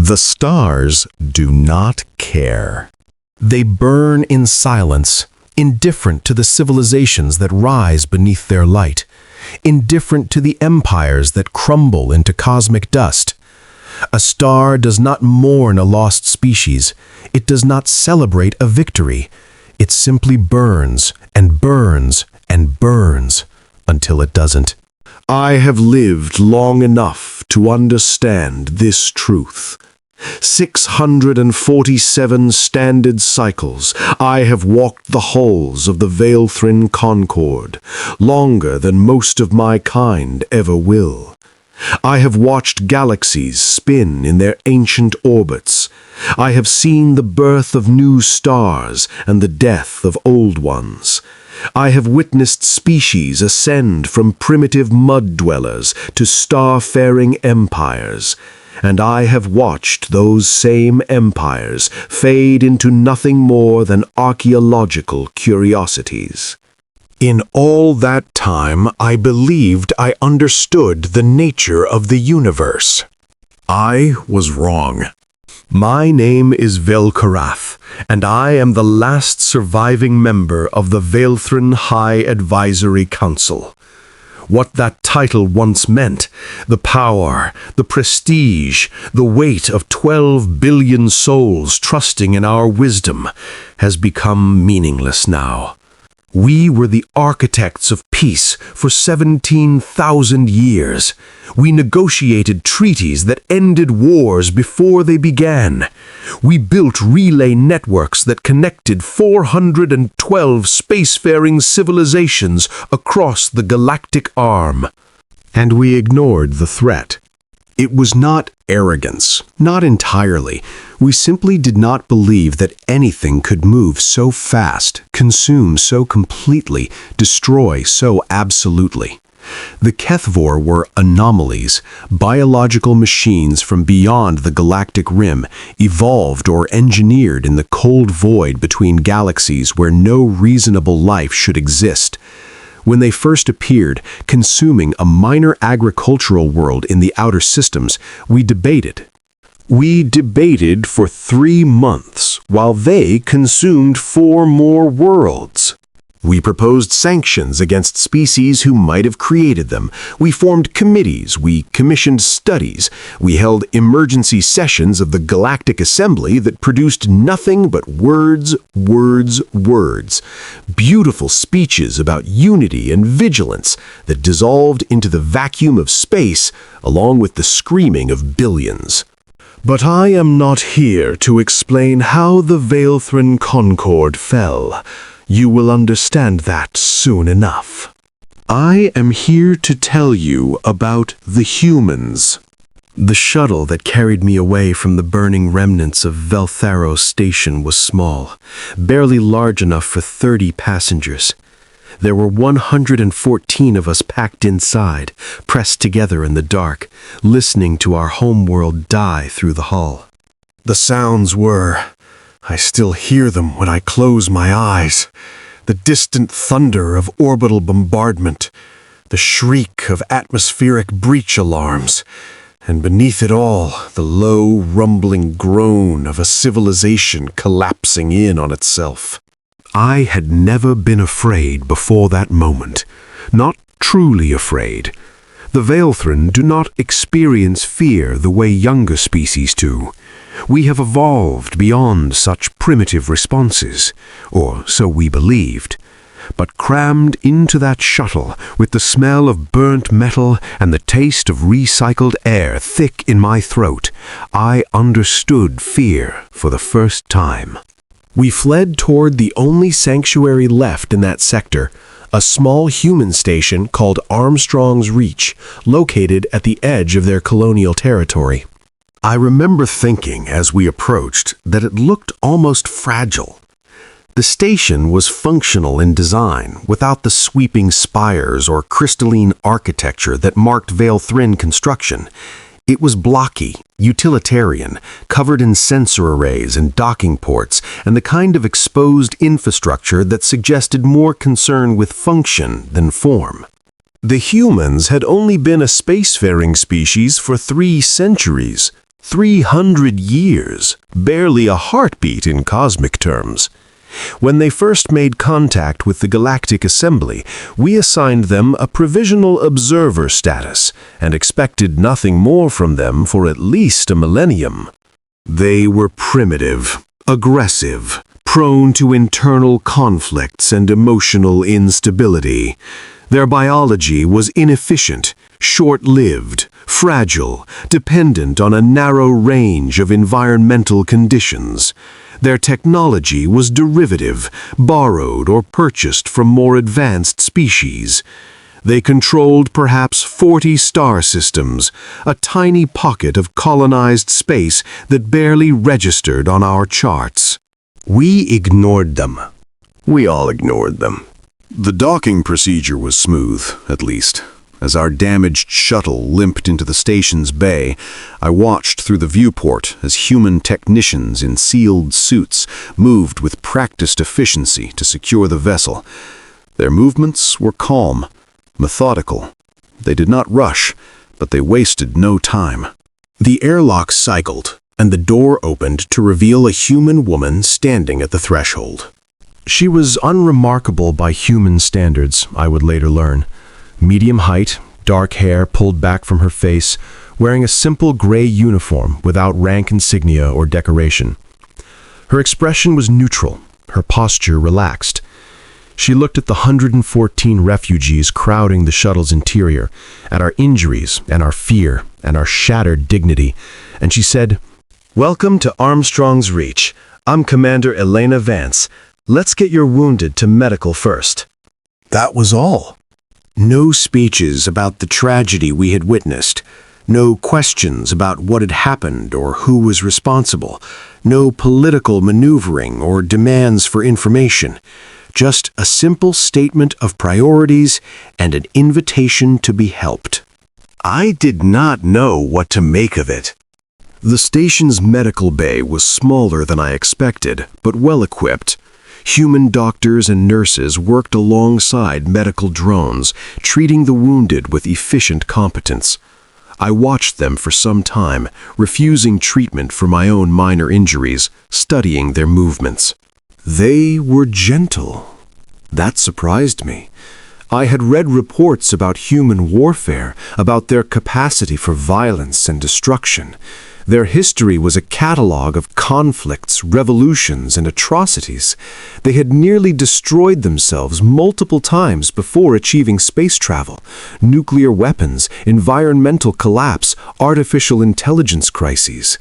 The stars do not care. They burn in silence, indifferent to the civilizations that rise beneath their light, indifferent to the empires that crumble into cosmic dust. A star does not mourn a lost species. It does not celebrate a victory. It simply burns and burns and burns until it doesn't. I have lived long enough to understand this truth. 647 standard cycles I have walked the halls of the Veilthrin Concord, longer than most of my kind ever will. I have watched galaxies spin in their ancient orbits. I have seen the birth of new stars and the death of old ones. I have witnessed species ascend from primitive mud dwellers to star-faring empires, and I have watched those same empires fade into nothing more than archaeological curiosities. In all that time, I believed I understood the nature of the universe. I was wrong. My name is Velkarath, and I am the last surviving member of the Veilthrin High Advisory Council. What that title once meant, the power, the prestige, the weight of 12 billion souls trusting in our wisdom, has become meaningless now. We were the architects of peace for 17,000 years. We negotiated treaties that ended wars before they began. We built relay networks that connected 412 spacefaring civilizations across the galactic arm. And we ignored the threat. It was not arrogance, not entirely. We simply did not believe that anything could move so fast, consume so completely, destroy so absolutely. The Kethvor were anomalies, biological machines from beyond the galactic rim, evolved or engineered in the cold void between galaxies where no reasonable life should exist. When they first appeared, consuming a minor agricultural world in the outer systems, we debated. We debated for 3 months, while they consumed 4 more worlds. We proposed sanctions against species who might have created them. We formed committees. We commissioned studies. We held emergency sessions of the Galactic Assembly that produced nothing but words, words, words. Beautiful speeches about unity and vigilance that dissolved into the vacuum of space, along with the screaming of billions. But I am not here to explain how the Veilthrin Concord fell. You will understand that soon enough. I am here to tell you about the humans. The shuttle that carried me away from the burning remnants of Veltharos Station was small, barely large enough for 30 passengers. There were 114 of us packed inside, pressed together in the dark, listening to our homeworld die through the hull. The sounds were... I still hear them when I close my eyes. The distant thunder of orbital bombardment, the shriek of atmospheric breach alarms, and beneath it all, the low, rumbling groan of a civilization collapsing in on itself. I had never been afraid before that moment, not truly afraid. The Veilthrin do not experience fear the way younger species do. We have evolved beyond such primitive responses, or so we believed. But crammed into that shuttle, with the smell of burnt metal and the taste of recycled air thick in my throat, I understood fear for the first time. We fled toward the only sanctuary left in that sector, a small human station called Armstrong's Reach, located at the edge of their colonial territory. I remember thinking as we approached that it looked almost fragile. The station was functional in design, without the sweeping spires or crystalline architecture that marked Veilthrin construction. It was blocky, utilitarian, covered in sensor arrays and docking ports, and the kind of exposed infrastructure that suggested more concern with function than form. The humans had only been a spacefaring species for 3 centuries. 300 years, barely a heartbeat in cosmic terms. When they first made contact with the Galactic Assembly, we assigned them a provisional observer status and expected nothing more from them for at least a millennium. They were primitive, aggressive, prone to internal conflicts and emotional instability. Their biology was inefficient, short-lived, fragile, dependent on a narrow range of environmental conditions. Their technology was derivative, borrowed or purchased from more advanced species. They controlled perhaps 40 star systems, a tiny pocket of colonized space that barely registered on our charts. We ignored them. We all ignored them. The docking procedure was smooth, at least. As our damaged shuttle limped into the station's bay, I watched through the viewport as human technicians in sealed suits moved with practiced efficiency to secure the vessel. Their movements were calm, methodical. They did not rush, but they wasted no time. The airlock cycled, and the door opened to reveal a human woman standing at the threshold. She was unremarkable by human standards, I would later learn. Medium height, dark hair pulled back from her face, wearing a simple gray uniform without rank insignia or decoration. Her expression was neutral, her posture relaxed. She looked at the 114 refugees crowding the shuttle's interior, at our injuries and our fear and our shattered dignity, and she said, "Welcome to Armstrong's Reach. I'm Commander Elena Vance. Let's get your wounded to medical first." That was all. No speeches about the tragedy we had witnessed. No questions about what had happened or who was responsible. No political maneuvering or demands for information. Just a simple statement of priorities and an invitation to be helped. I did not know what to make of it. The station's medical bay was smaller than I expected, but well-equipped. Human doctors and nurses worked alongside medical drones, treating the wounded with efficient competence. I watched them for some time, refusing treatment for my own minor injuries, studying their movements. They were gentle. That surprised me. I had read reports about human warfare, about their capacity for violence and destruction. Their history was a catalogue of conflicts, revolutions, and atrocities. They had nearly destroyed themselves multiple times before achieving space travel. Nuclear weapons, environmental collapse, artificial intelligence crises.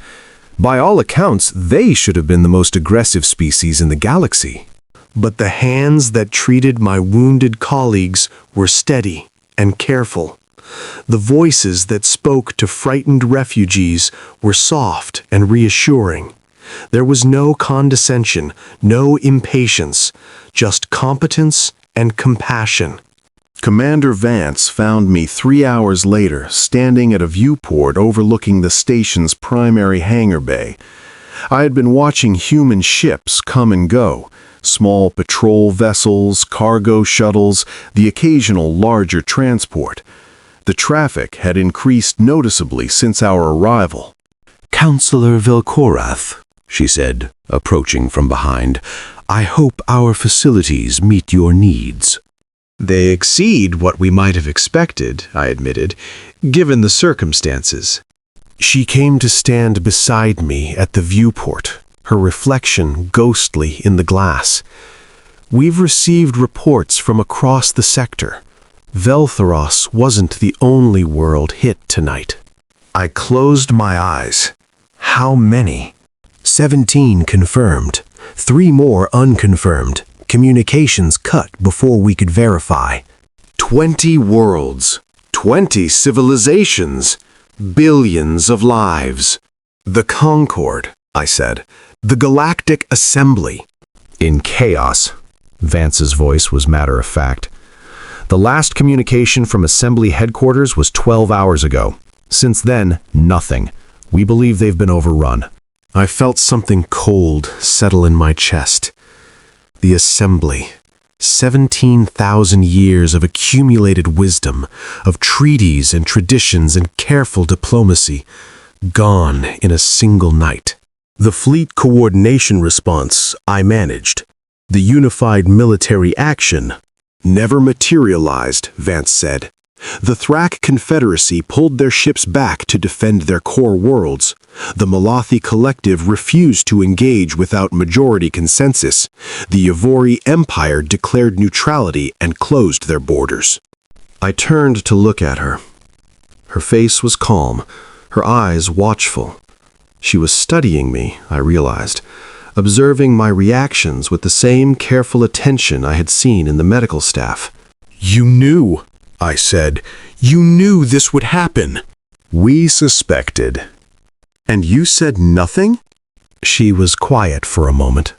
By all accounts, they should have been the most aggressive species in the galaxy. But the hands that treated my wounded colleagues were steady and careful. The voices that spoke to frightened refugees were soft and reassuring. There was no condescension, no impatience, just competence and compassion. Commander Vance found me 3 hours later, standing at a viewport overlooking the station's primary hangar bay. I had been watching human ships come and go, small patrol vessels, cargo shuttles, the occasional larger transport. The traffic had increased noticeably since our arrival. "Counselor Velkorath," she said, approaching from behind, "I hope our facilities meet your needs." "They exceed what we might have expected," I admitted, "given the circumstances." She came to stand beside me at the viewport, her reflection ghostly in the glass. "We've received reports from across the sector. Velthoros wasn't the only world hit tonight." I closed my eyes. How many? 17 confirmed. 3 more unconfirmed. Communications cut before we could verify. 20 worlds. 20 civilizations. Billions of lives. "The Concord," I said. "The Galactic Assembly." "In chaos." Vance's voice was matter-of-fact. "The last communication from Assembly headquarters was 12 hours ago. Since then, nothing. We believe they've been overrun." I felt something cold settle in my chest. The Assembly. 17,000 years of accumulated wisdom, of treaties and traditions and careful diplomacy. gone in a single night. The fleet coordination response I managed. The unified military action never materialized, Vance said. The Thrak Confederacy pulled their ships back to defend their core worlds. The Malathi Collective refused to engage without majority consensus. The Yavori Empire declared neutrality and closed their borders. I turned to look at her. Her face was calm, her eyes watchful. She was studying me, I realized, observing my reactions with the same careful attention I had seen in the medical staff. "You knew," I said. "You knew this would happen." "We suspected." "And you said nothing?" She was quiet for a moment.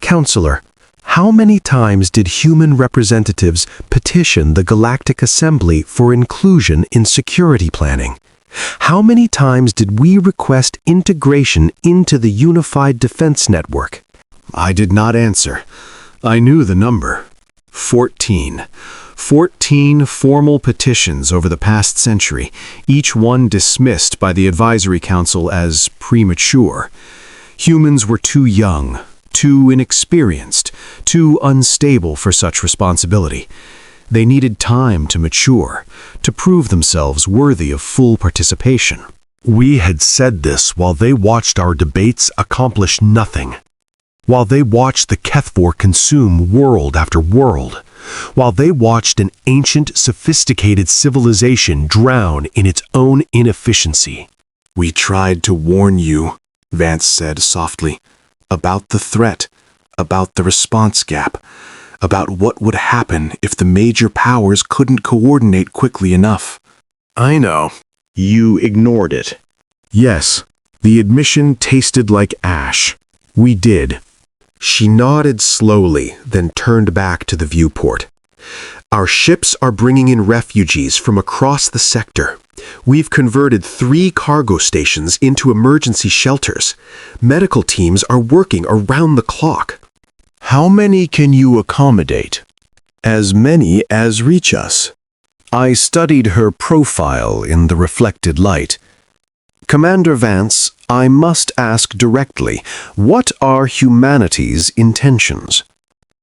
"Counselor, how many times did human representatives petition the Galactic Assembly for inclusion in security planning? How many times did we request integration into the Unified Defense Network?" I did not answer. I knew the number. 14. 14 formal petitions over the past century, each one dismissed by the Advisory Council as premature. Humans were too young, too inexperienced, too unstable for such responsibility. They needed time to mature, to prove themselves worthy of full participation. We had said this while they watched our debates accomplish nothing. While they watched the Kethvor consume world after world. While they watched an ancient, sophisticated civilization drown in its own inefficiency. "We tried to warn you," Vance said softly, "about the threat, about the response gap, about what would happen if the major powers couldn't coordinate quickly enough." "I know. You ignored it." "Yes, the admission tasted like ash. We did." She nodded slowly, then turned back to the viewport. "Our ships are bringing in refugees from across the sector. We've converted 3 cargo stations into emergency shelters. Medical teams are working around the clock." "How many can you accommodate?" "As many as reach us." I studied her profile in the reflected light. "Commander Vance, I must ask directly, what are humanity's intentions?"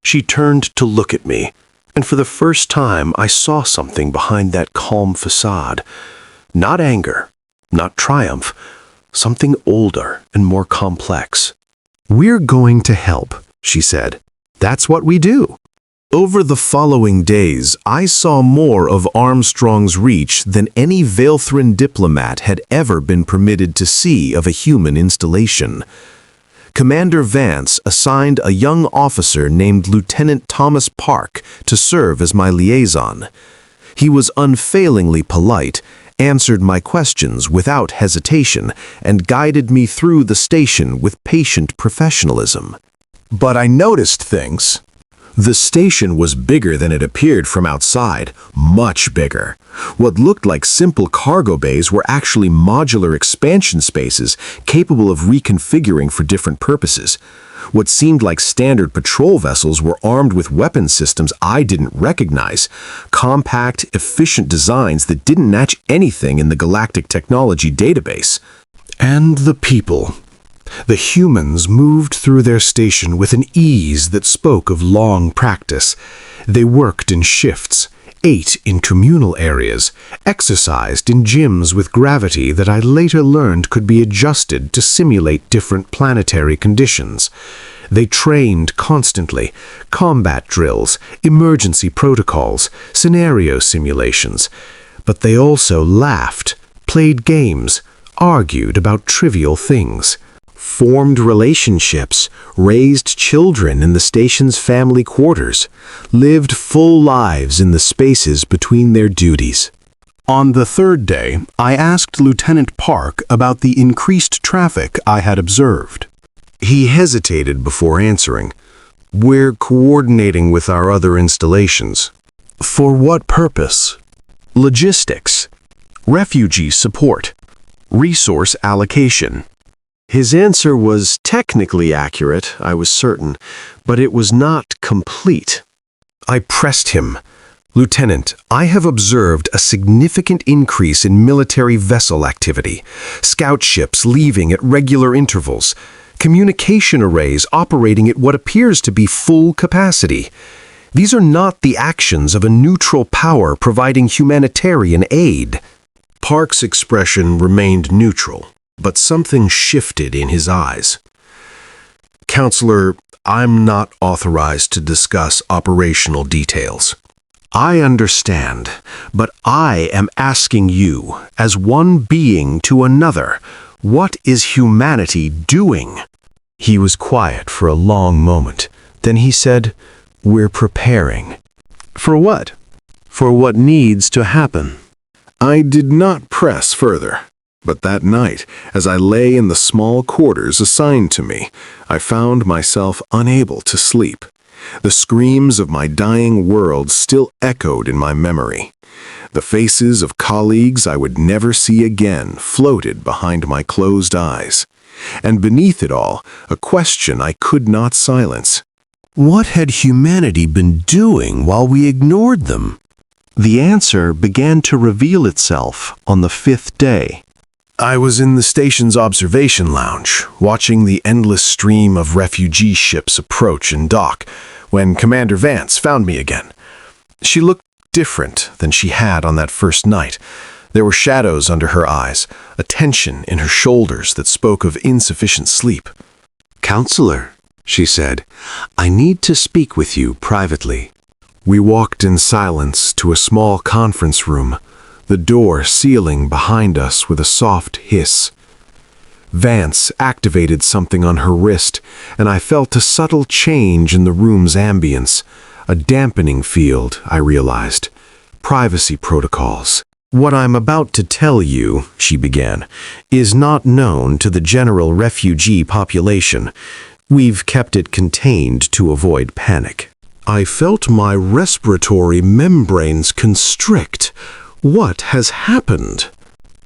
She turned to look at me, and for the first time I saw something behind that calm facade. Not anger, not triumph, something older and more complex. "We're going to help," she said. "That's what we do." Over the following days, I saw more of Armstrong's reach than any Veilthrin diplomat had ever been permitted to see of a human installation. Commander Vance assigned a young officer named Lieutenant Thomas Park to serve as my liaison. He was unfailingly polite, answered my questions without hesitation, and guided me through the station with patient professionalism. But I noticed things. The station was bigger than it appeared from outside, much bigger. What looked like simple cargo bays were actually modular expansion spaces capable of reconfiguring for different purposes. What seemed like standard patrol vessels were armed with weapon systems I didn't recognize, compact, efficient designs that didn't match anything in the Galactic Technology database. And the people. The humans moved through their station with an ease that spoke of long practice. They worked in shifts, ate in communal areas, exercised in gyms with gravity that I later learned could be adjusted to simulate different planetary conditions. They trained constantly, combat drills, emergency protocols, scenario simulations. But they also laughed, played games, argued about trivial things. Formed relationships, raised children in the station's family quarters, lived full lives in the spaces between their duties. On the 3rd day, I asked Lieutenant Park about the increased traffic I had observed. He hesitated before answering. "We're coordinating with our other installations." "For what purpose?" "Logistics, refugee support, resource allocation." His answer was technically accurate, I was certain, but it was not complete. I pressed him. Lieutenant, I have observed a significant increase in military vessel activity, scout ships leaving at regular intervals, communication arrays operating at what appears to be full capacity. These are not the actions of a neutral power providing humanitarian aid. Park's expression remained neutral, but something shifted in his eyes. Counselor, I'm not authorized to discuss operational details. I understand, but I am asking you, as one being to another, what is humanity doing? He was quiet for a long moment. Then he said, "We're preparing." For what? For what needs to happen. I did not press further, but that night, as I lay in the small quarters assigned to me, I found myself unable to sleep. The screams of my dying world still echoed in my memory. The faces of colleagues I would never see again floated behind my closed eyes. And beneath it all, a question I could not silence. What had humanity been doing while we ignored them? The answer began to reveal itself on the 5th day. I was in the station's observation lounge, watching the endless stream of refugee ships approach and dock, when Commander Vance found me again. She looked different than she had on that first night. There were shadows under her eyes, a tension in her shoulders that spoke of insufficient sleep. "Counselor," she said, "I need to speak with you privately." We walked in silence to a small conference room, the door sealing behind us with a soft hiss. Vance activated something on her wrist, and I felt a subtle change in the room's ambience, a dampening field, I realized. Privacy protocols. "What I'm about to tell you," she began, "is not known to the general refugee population. We've kept it contained to avoid panic." I felt my respiratory membranes constrict. What has happened?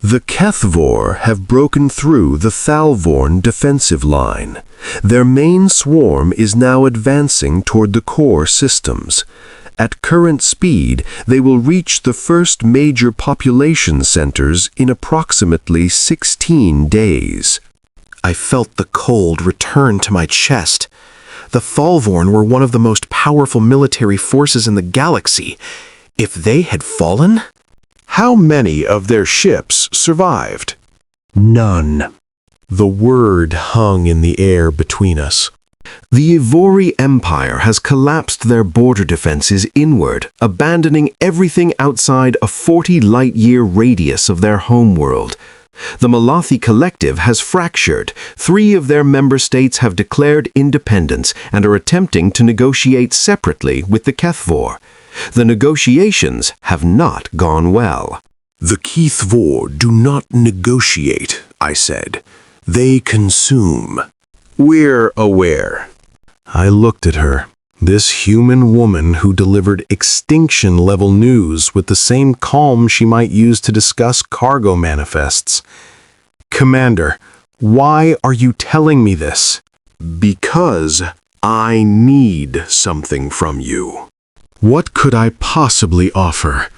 The Kethvor have broken through the Thalvorn defensive line. Their main swarm is now advancing toward the core systems. At current speed, they will reach the first major population centers in approximately 16 days. I felt the cold return to my chest. The Thalvorn were one of the most powerful military forces in the galaxy. If they had fallen? How many of their ships survived? None. The word hung in the air between us. The Ivori Empire has collapsed their border defenses inward, abandoning everything outside a 40-light-year radius of their homeworld. The Malathi Collective has fractured. 3 of their member states have declared independence and are attempting to negotiate separately with the Kethvor. The negotiations have not gone well. The Kethvor do not negotiate, I said. They consume. We're aware. I looked at her, this human woman who delivered extinction-level news with the same calm she might use to discuss cargo manifests. Commander, why are you telling me this? Because I need something from you. What could I possibly offer?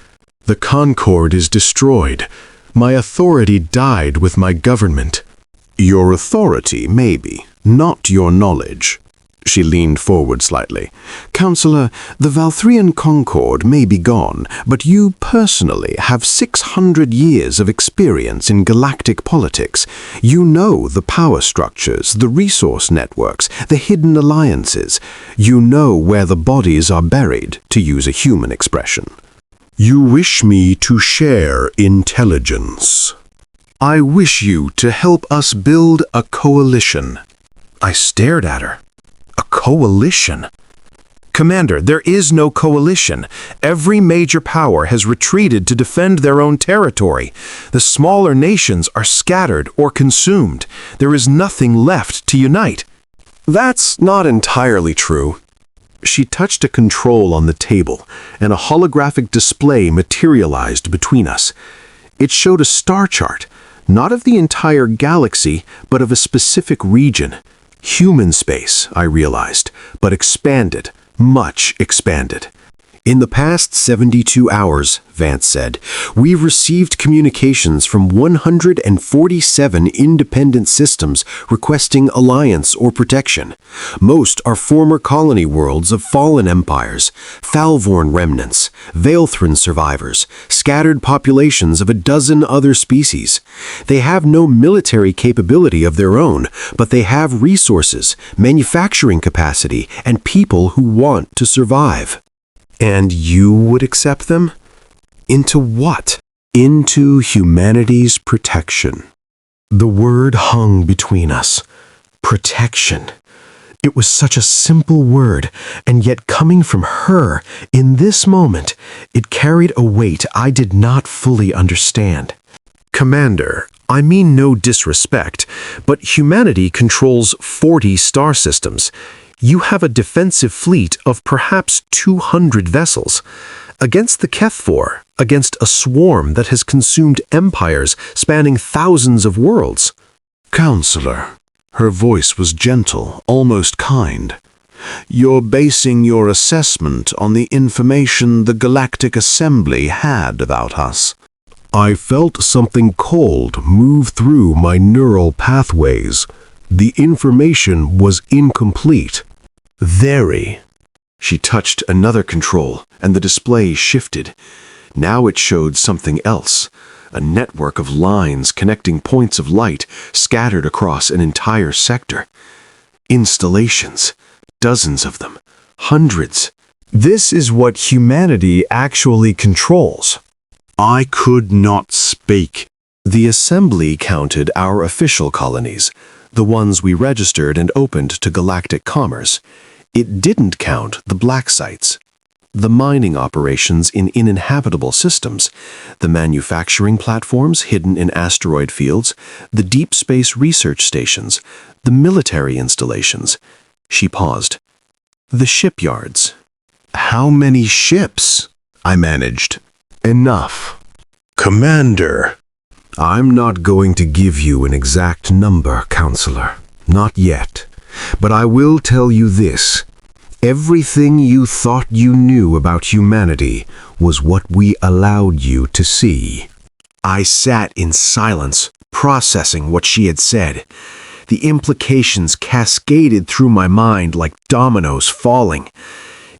The Concord is destroyed. My authority died with my government. Your authority, maybe, not your knowledge. She leaned forward slightly. Counselor, the Valthrian Concord may be gone, but you personally have 600 years of experience in galactic politics. You know the power structures, the resource networks, the hidden alliances. You know where the bodies are buried, to use a human expression. You wish me to share intelligence. I wish you to help us build a coalition. I stared at her. A coalition? Commander, there is no coalition. Every major power has retreated to defend their own territory. The smaller nations are scattered or consumed. There is nothing left to unite. That's not entirely true. She touched a control on the table, and a holographic display materialized between us. It showed a star chart, not of the entire galaxy, but of a specific region. Human space, I realized, but expanded, much expanded. In the past 72 hours, Vance said, we've received communications from 147 independent systems requesting alliance or protection. Most are former colony worlds of fallen empires, Falvorn remnants, Veilthrin survivors, scattered populations of a dozen other species. They have no military capability of their own, but they have resources, manufacturing capacity, and people who want to survive. And you would accept them? Into what? Into humanity's protection. The word hung between us. Protection. It was such a simple word, and yet coming from her, in this moment, it carried a weight I did not fully understand. Commander, I mean no disrespect, but humanity controls 40 star systems. You have a defensive fleet of perhaps 200 vessels. Against the Kethfor, against a swarm that has consumed empires spanning thousands of worlds. Counselor, her voice was gentle, almost kind. You're basing your assessment on the information the Galactic Assembly had about us. I felt something cold move through my neural pathways. The information was incomplete. Very. She touched another control, and the display shifted. Now it showed something else, a network of lines connecting points of light scattered across an entire sector. Installations, dozens of them, hundreds. This is what humanity actually controls. I could not speak. The Assembly counted our official colonies, the ones we registered and opened to galactic commerce. It didn't count the black sites, the mining operations in uninhabitable systems, the manufacturing platforms hidden in asteroid fields, the deep space research stations, the military installations. She paused. The shipyards. How many ships? I managed. Enough. Commander, I'm not going to give you an exact number, Counselor. Not yet. But I will tell you this. Everything you thought you knew about humanity was what we allowed you to see. I sat in silence, processing what she had said. The implications cascaded through my mind like dominoes falling.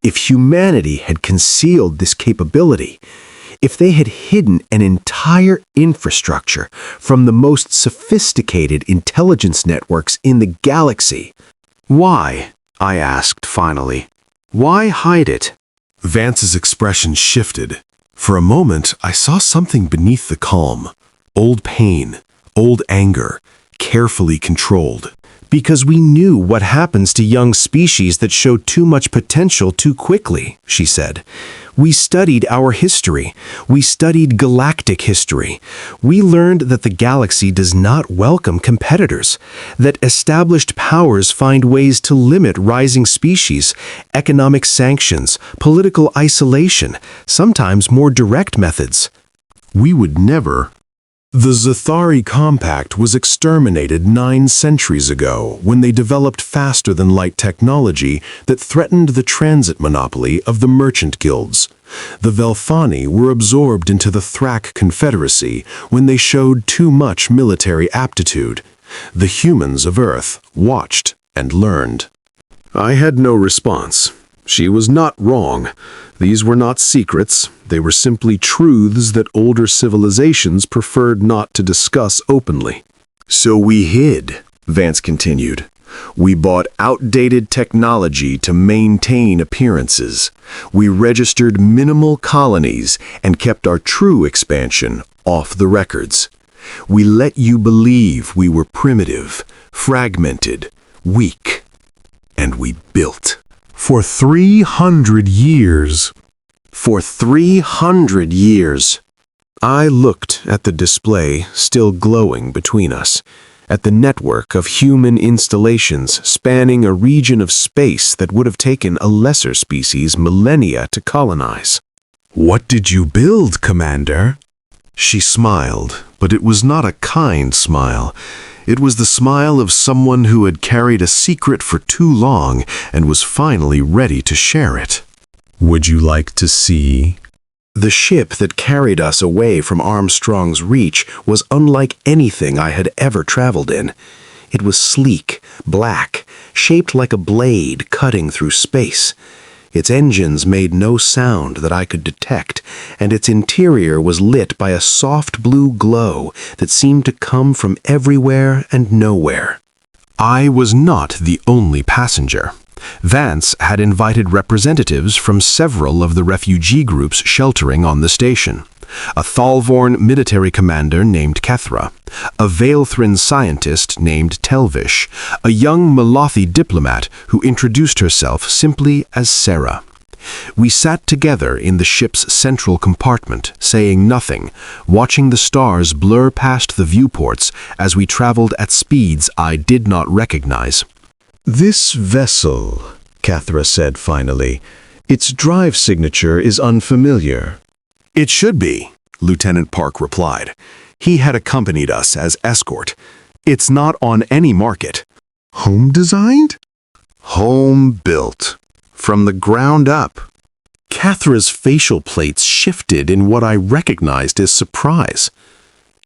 If humanity had concealed this capability, if they had hidden an entire infrastructure from the most sophisticated intelligence networks in the galaxy, why, I asked finally, why hide it? Vance's expression shifted. For a moment, I saw something beneath the calm. Old pain, old anger, carefully controlled. Because we knew what happens to young species that show too much potential too quickly, she said. We studied our history. We studied galactic history. We learned that the galaxy does not welcome competitors, that established powers find ways to limit rising species, economic sanctions, political isolation, sometimes more direct methods. We would never. The Zathari Compact was exterminated 9 centuries ago when they developed faster-than-light technology that threatened the transit monopoly of the merchant guilds. The Velfani were absorbed into the Thrak Confederacy when they showed too much military aptitude. The humans of Earth watched and learned. I had no response. She was not wrong. These were not secrets. They were simply truths that older civilizations preferred not to discuss openly. So we hid, Vance continued. We bought outdated technology to maintain appearances. We registered minimal colonies and kept our true expansion off the records. We let you believe we were primitive, fragmented, weak. And we built. For 300 years. For 300 years. I looked at the display still glowing between us, at the network of human installations spanning a region of space that would have taken a lesser species millennia to colonize. What did you build, Commander? She smiled, but it was not a kind smile. It was the smile of someone who had carried a secret for too long and was finally ready to share it. Would you like to see? The ship that carried us away from Armstrong's reach was unlike anything I had ever traveled in. It was sleek, black, shaped like a blade cutting through space. Its engines made no sound that I could detect, and its interior was lit by a soft blue glow that seemed to come from everywhere and nowhere. I was not the only passenger. Vance had invited representatives from several of the refugee groups sheltering on the station. A Thalvorn military commander named Kethra, a Veilthrin scientist named Telvish, a young Malathi diplomat who introduced herself simply as Sarah. We sat together in the ship's central compartment, saying nothing, watching the stars blur past the viewports as we traveled at speeds I did not recognize. "This vessel," Kethra said finally, "its drive signature is unfamiliar." "It should be," Lieutenant Park replied. "He had accompanied us as escort. It's not on any market." "Home designed?" "Home built. From the ground up." Kethra's facial plates shifted in what I recognized as surprise.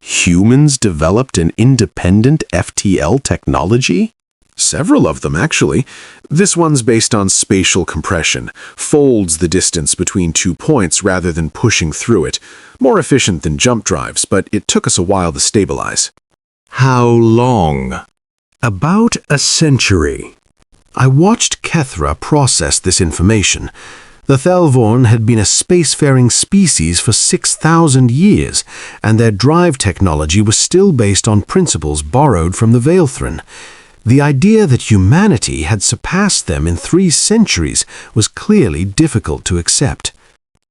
Humans developed an independent FTL technology? Several of them, actually. This one's based on spatial compression, folds the distance between 2 points rather than pushing through it. More efficient than jump drives, but it took us a while to stabilize. How long? About a century. I watched Kethra process this information. The Thalvorn had been a spacefaring species for 6,000 years, and their drive technology was still based on principles borrowed from the Veilthrin. The idea that humanity had surpassed them in 3 centuries was clearly difficult to accept.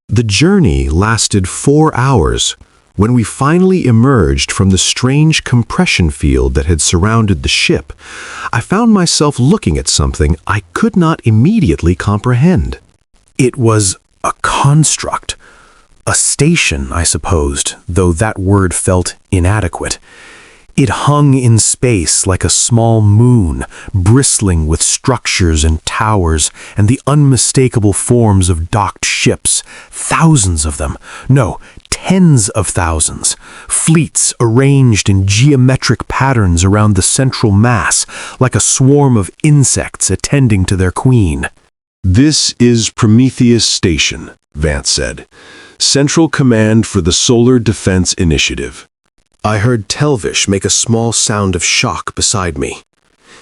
The journey lasted 4 hours. When we finally emerged from the strange compression field that had surrounded the ship, I found myself looking at something I could not immediately comprehend. It was a construct. A station, I supposed, though that word felt inadequate. It hung in space like a small moon, bristling with structures and towers and the unmistakable forms of docked ships, thousands of them, no, tens of thousands, fleets arranged in geometric patterns around the central mass, like a swarm of insects attending to their queen. "This is Prometheus Station," Vance said. "Central Command for the Solar Defense Initiative." I heard Telvish make a small sound of shock beside me.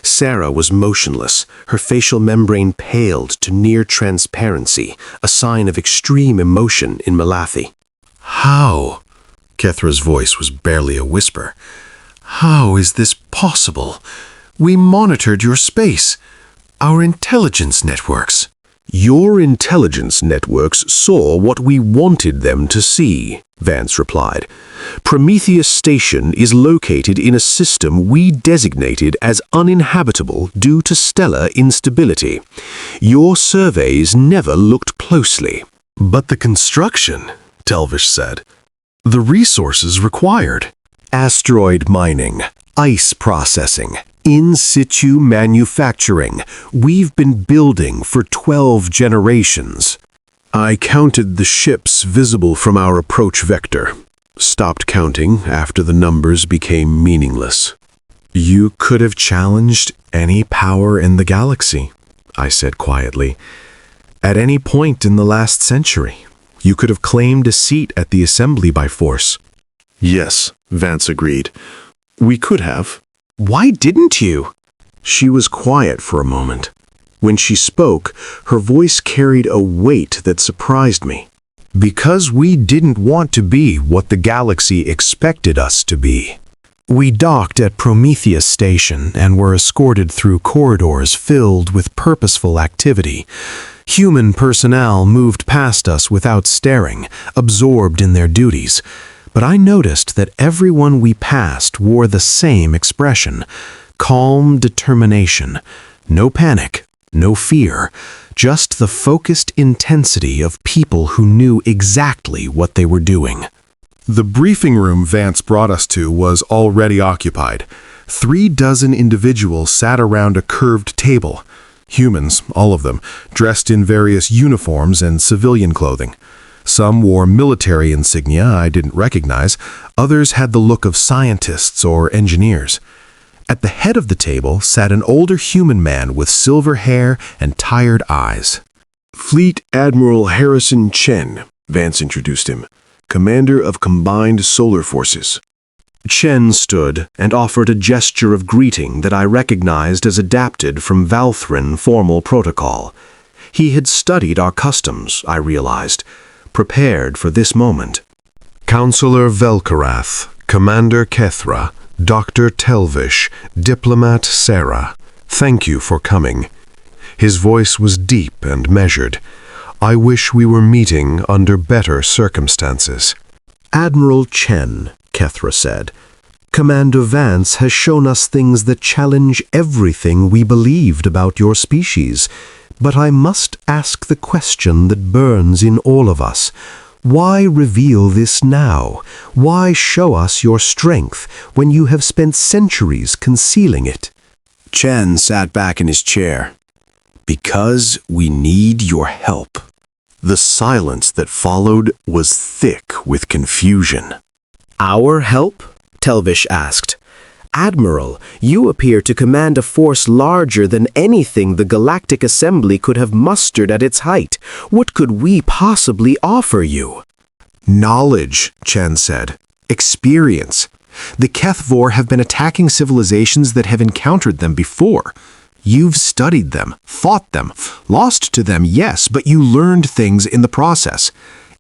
Sarah was motionless, her facial membrane paled to near transparency, a sign of extreme emotion in Malathi. "How?" Kethra's voice was barely a whisper. "How is this possible? We monitored your space, our intelligence networks." "Your intelligence networks saw what we wanted them to see," Vance replied. "Prometheus Station is located in a system we designated as uninhabitable due to stellar instability. Your surveys never looked closely." "But the construction," Telvish said. "The resources required." "Asteroid mining, ice processing, in situ manufacturing. We've been building for 12 generations." I counted the ships visible from our approach vector, stopped counting after the numbers became meaningless. "You could have challenged any power in the galaxy," I said quietly. "At any point in the last century, you could have claimed a seat at the assembly by force." "Yes," Vance agreed. "We could have." "Why didn't you?" She was quiet for a moment. When she spoke, her voice carried a weight that surprised me. "Because we didn't want to be what the galaxy expected us to be." We docked at Prometheus Station and were escorted through corridors filled with purposeful activity. Human personnel moved past us without staring, absorbed in their duties. But I noticed that everyone we passed wore the same expression: calm determination. No panic, no fear, just the focused intensity of people who knew exactly what they were doing. The briefing room Vance brought us to was already occupied. 36 individuals sat around a curved table. Humans, all of them, dressed in various uniforms and civilian clothing. Some wore military insignia I didn't recognize, others had the look of scientists or engineers. At the head of the table sat an older human man with silver hair and tired eyes. Fleet Admiral Harrison Chen, Vance introduced him, commander of Combined Solar Forces. Chen stood and offered a gesture of greeting that I recognized as adapted from Valthrin formal protocol. He had studied our customs, I realized, prepared for this moment. Counselor Velkarath, Commander Kethra, Dr. Telvish, Diplomat Sarah, thank you for coming. His voice was deep and measured. I wish we were meeting under better circumstances. Admiral Chen, Kethra said, Commander Vance has shown us things that challenge everything we believed about your species. But I must ask the question that burns in all of us. Why reveal this now? Why show us your strength when you have spent centuries concealing it? Chen sat back in his chair. Because we need your help. The silence that followed was thick with confusion. Our help? Telvish asked. Admiral, you appear to command a force larger than anything the Galactic Assembly could have mustered at its height. What could we possibly offer you? Knowledge, Chen said. Experience. The HFY have been attacking civilizations that have encountered them before. You've studied them, fought them, lost to them, yes, but you learned things in the process.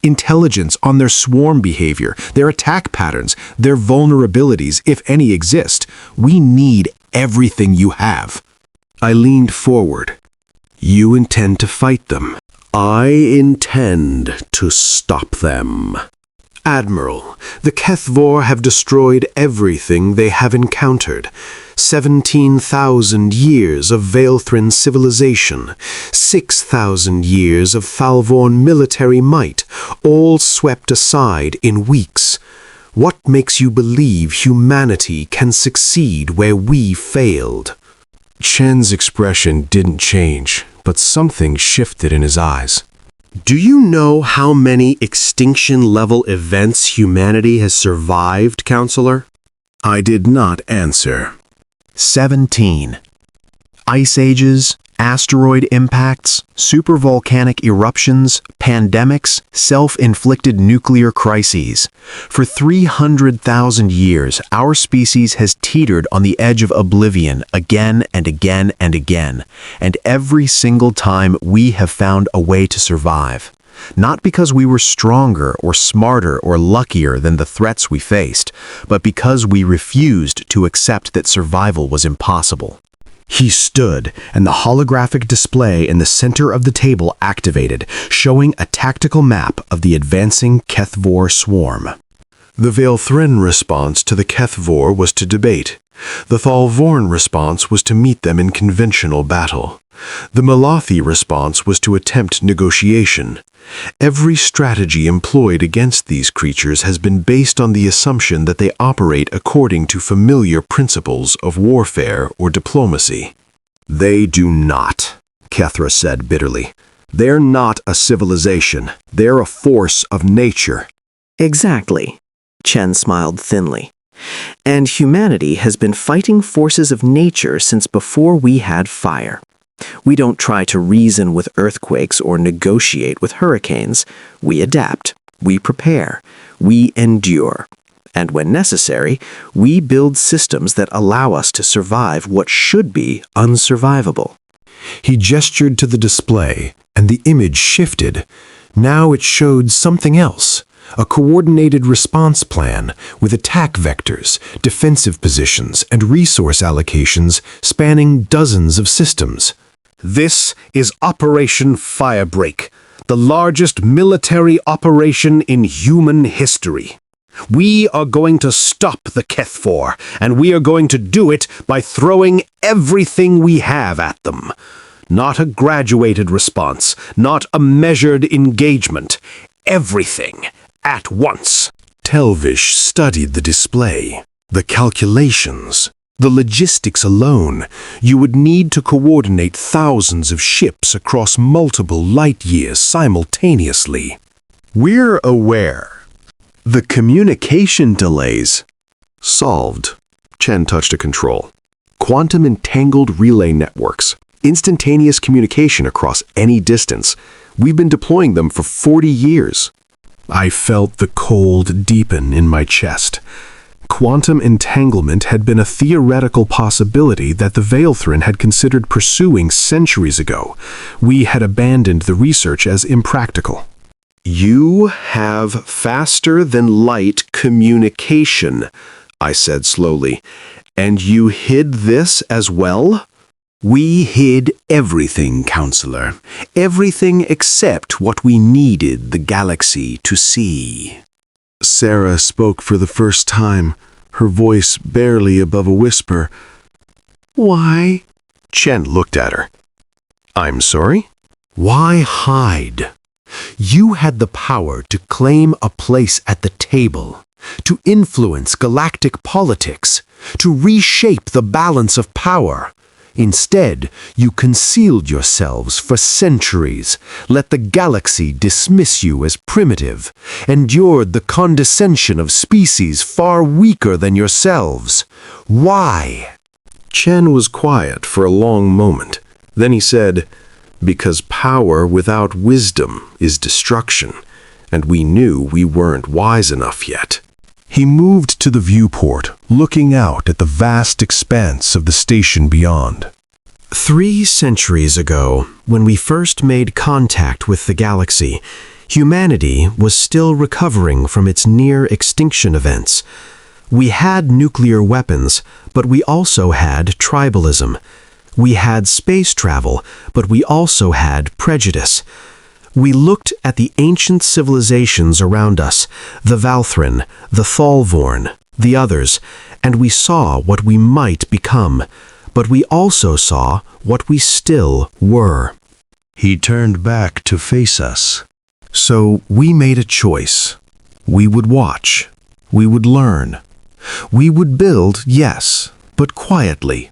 Intelligence on their swarm behavior, their attack patterns, their vulnerabilities, if any exist. We need everything you have. I leaned forward. You intend to fight them. I intend to stop them. Admiral, the HFY have destroyed everything they have encountered. 17,000 years of Valthrin civilization, 6,000 years of Thalvorn military might, all swept aside in weeks. What makes you believe humanity can succeed where we failed? Chen's expression didn't change, but something shifted in his eyes. Do you know how many extinction-level events humanity has survived, Counselor? I did not answer. 17. Ice ages, asteroid impacts, supervolcanic eruptions, pandemics, self-inflicted nuclear crises. For 300,000 years, our species has teetered on the edge of oblivion again and again and again, and every single time we have found a way to survive. Not because we were stronger or smarter or luckier than the threats we faced, but because we refused to accept that survival was impossible. He stood, and the holographic display in the center of the table activated, showing a tactical map of the advancing HFY swarm. The Valthrin response to the HFY was to debate. The Thalvorn response was to meet them in conventional battle. The Malathi response was to attempt negotiation. Every strategy employed against these creatures has been based on the assumption that they operate according to familiar principles of warfare or diplomacy. They do not, Kethra said bitterly. They're not a civilization. They're a force of nature. Exactly, Chen smiled thinly. And humanity has been fighting forces of nature since before we had fire. We don't try to reason with earthquakes or negotiate with hurricanes. We adapt, we prepare, we endure. And when necessary, we build systems that allow us to survive what should be unsurvivable. He gestured to the display, and the image shifted. Now it showed something else. A coordinated response plan with attack vectors, defensive positions, and resource allocations spanning dozens of systems. This is Operation Firebreak, the largest military operation in human history. We are going to stop the HFY, and we are going to do it by throwing everything we have at them. Not a graduated response, not a measured engagement. Everything at once. Telvish studied the display, the calculations, The logistics alone, you would need to coordinate thousands of ships across multiple light years simultaneously. We're aware. The communication delays. Solved. Chen touched a control. Quantum entangled relay networks. Instantaneous communication across any distance. We've been deploying them for 40 years. I felt the cold deepen in my chest. Quantum entanglement had been a theoretical possibility that the Veilthrin had considered pursuing centuries ago. We had abandoned the research as impractical. You have faster than light communication, I said slowly. And you hid this as well? We hid everything, Counselor. Everything except what we needed the galaxy to see. Sarah spoke for the first time, her voice barely above a whisper. Why? Chen looked at her. I'm sorry? Why hide? You had the power to claim a place at the table, to influence galactic politics, to reshape the balance of power. Instead, you concealed yourselves for centuries, let the galaxy dismiss you as primitive, endured the condescension of species far weaker than yourselves. Why? Chen was quiet for a long moment. Then he said, because power without wisdom is destruction, and we knew we weren't wise enough yet. He moved to the viewport, looking out at the vast expanse of the station beyond. 3 centuries ago, when we first made contact with the galaxy, humanity was still recovering from its near-extinction events. We had nuclear weapons, but we also had tribalism. We had space travel, but we also had prejudice. We looked at the ancient civilizations around us, the Veilthrin, the Thalvorn, the others, and we saw what we might become, but we also saw what we still were. He turned back to face us. So we made a choice. We would watch. We would learn. We would build, yes, but quietly.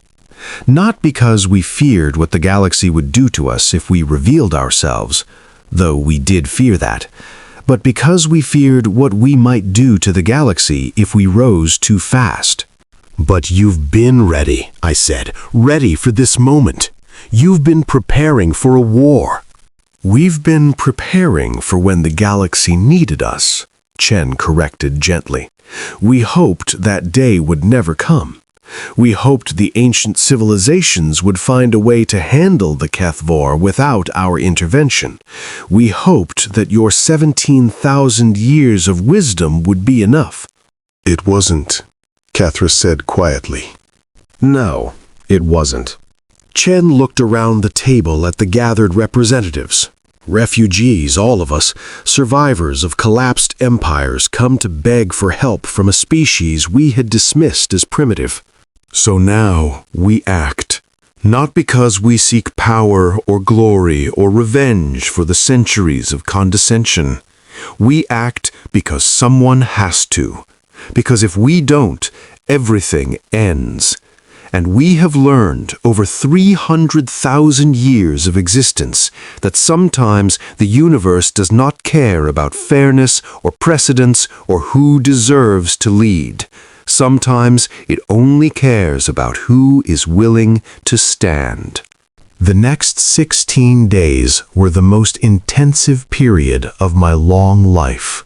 Not because we feared what the galaxy would do to us if we revealed ourselves, though we did fear that, but because we feared what we might do to the galaxy if we rose too fast. But you've been ready, I said, ready for this moment. You've been preparing for a war. We've been preparing for when the galaxy needed us, Chen corrected gently. We hoped that day would never come. We hoped the ancient civilizations would find a way to handle the Kethvor without our intervention. We hoped that your 17,000 years of wisdom would be enough. It wasn't, Cathra said quietly. No, it wasn't. Chen looked around the table at the gathered representatives. Refugees, all of us, survivors of collapsed empires, come to beg for help from a species we had dismissed as primitive. So now we act, not because we seek power or glory or revenge for the centuries of condescension. We act because someone has to, because if we don't, everything ends. And we have learned over 300,000 years of existence that sometimes the universe does not care about fairness or precedence or who deserves to lead. Sometimes it only cares about who is willing to stand. The next 16 days were the most intensive period of my long life.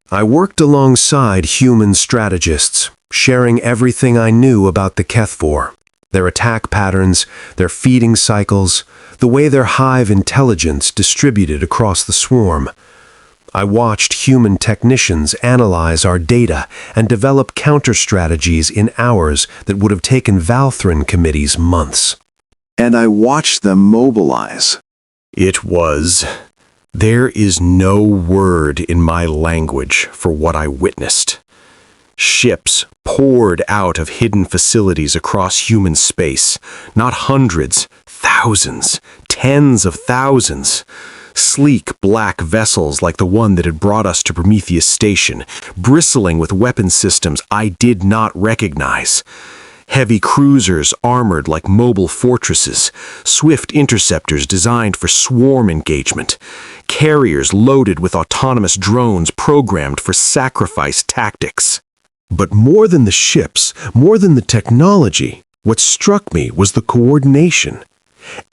I worked alongside human strategists, sharing everything I knew about the Kethvor, their attack patterns, their feeding cycles, the way their hive intelligence distributed across the swarm. I watched human technicians analyze our data and develop counter-strategies in hours that would have taken Veilthrin committees months. And I watched them mobilize. There is no word in my language for what I witnessed. Ships poured out of hidden facilities across human space, not hundreds, thousands, tens of thousands. Sleek black vessels like the one that had brought us to Prometheus Station, bristling with weapon systems I did not recognize. Heavy cruisers armored like mobile fortresses, swift interceptors designed for swarm engagement, carriers loaded with autonomous drones programmed for sacrifice tactics. But more than the ships, more than the technology, what struck me was the coordination.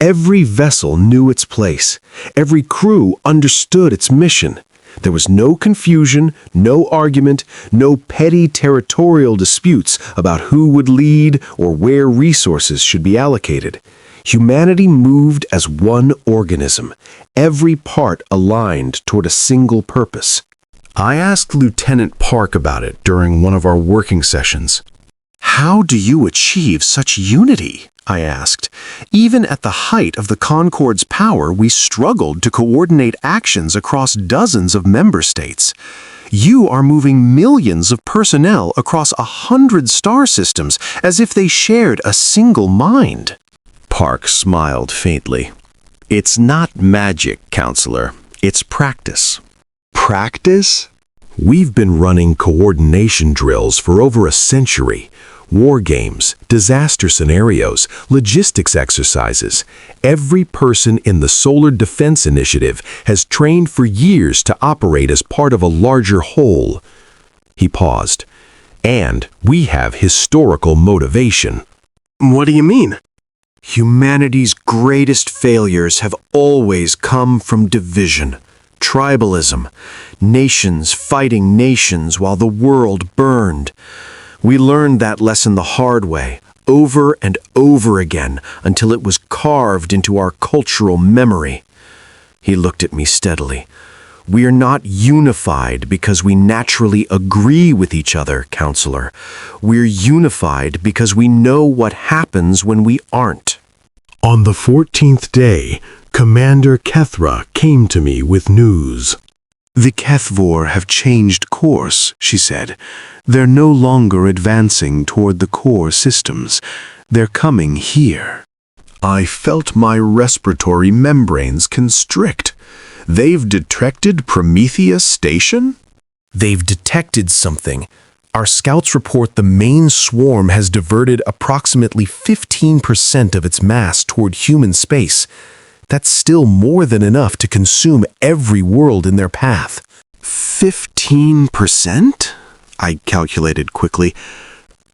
Every vessel knew its place. Every crew understood its mission. There was no confusion, no argument, no petty territorial disputes about who would lead or where resources should be allocated. Humanity moved as one organism, every part aligned toward a single purpose. I asked Lieutenant Park about it during one of our working sessions. "How do you achieve such unity?" I asked. "Even at the height of the Concorde's power, we struggled to coordinate actions across dozens of member states. You are moving millions of personnel across 100 star systems as if they shared a single mind." Park smiled faintly. "It's not magic, Counselor. It's practice." "Practice?" "We've been running coordination drills for over a century. War games, disaster scenarios, logistics exercises. Every person in the Solar Defense Initiative has trained for years to operate as part of a larger whole." He paused. "And we have historical motivation." "What do you mean?" "Humanity's greatest failures have always come from division, tribalism, nations fighting nations while the world burned. We learned that lesson the hard way, over and over again, until it was carved into our cultural memory." He looked at me steadily. "We are not unified because we naturally agree with each other, Counselor. We're unified because we know what happens when we aren't." On the 14th day, Commander Kethra came to me with news. "The Kethvor have changed course," she said. "They're no longer advancing toward the core systems. They're coming here." I felt my respiratory membranes constrict. "They've detected Prometheus Station?" "They've detected something. Our scouts report the main swarm has diverted approximately 15% of its mass toward human space. That's still more than enough to consume every world in their path." 15%? I calculated quickly.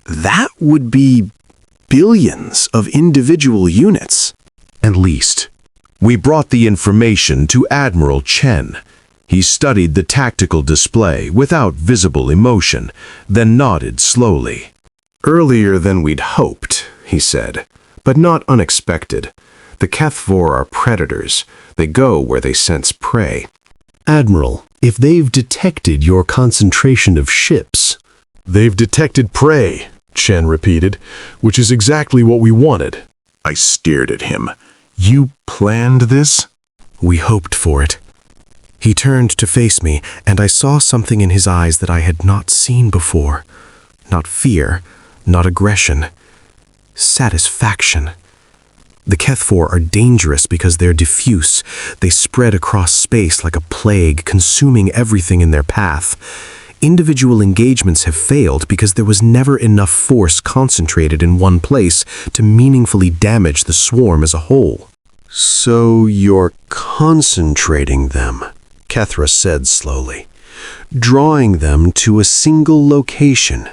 "That would be billions of individual units." "At least. We brought the information to Admiral Chen. He studied the tactical display without visible emotion, then nodded slowly. "Earlier than we'd hoped," he said, "but not unexpected. The Kethvor are predators. They go where they sense prey." "Admiral, if they've detected your concentration of ships—" "They've detected prey," Chen repeated, "which is exactly what we wanted." I stared at him. "You planned this?" "We hoped for it." He turned to face me, and I saw something in his eyes that I had not seen before. Not fear, not aggression. Satisfaction. The Kethvor are dangerous because they're diffuse. They spread across space like a plague, consuming everything in their path. Individual engagements have failed because there was never enough force concentrated in one place to meaningfully damage the swarm as a whole. "So you're concentrating them," Kethra said slowly. "Drawing them to a single location.